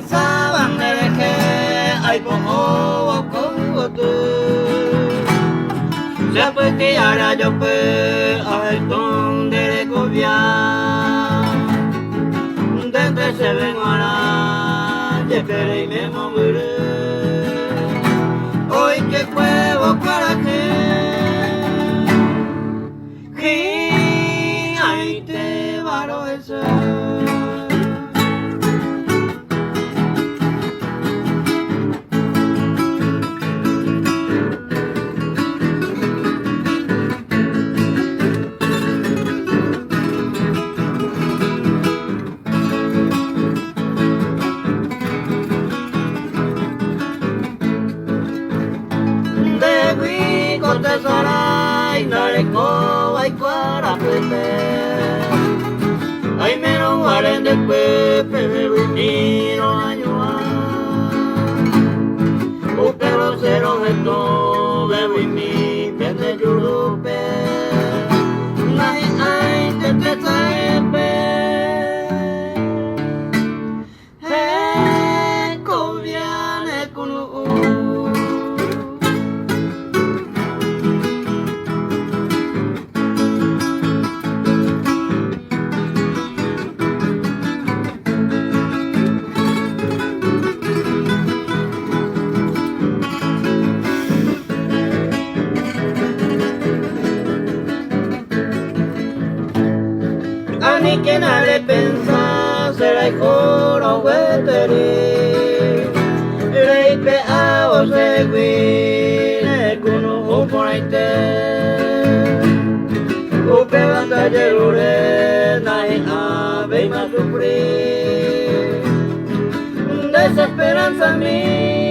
Apensava en Rehe, ay poco como tú. Se fue que ahora yo fui al donde le cobia. Desde se ven ahora, ya que me moriré. Hoy que juego para que ahí te varo ese. Te sarai dale ko ai para pepe ai mero waren de pepe me no año o pero cero de todo bebo y mi pende yurupe nai ai te saepe coviane kunu Ani que nadie pensa será el coro hueteri Rei pe a o seguire con un por ahí te o pe banda yerure nahi ave ma sufrir desesperanza mía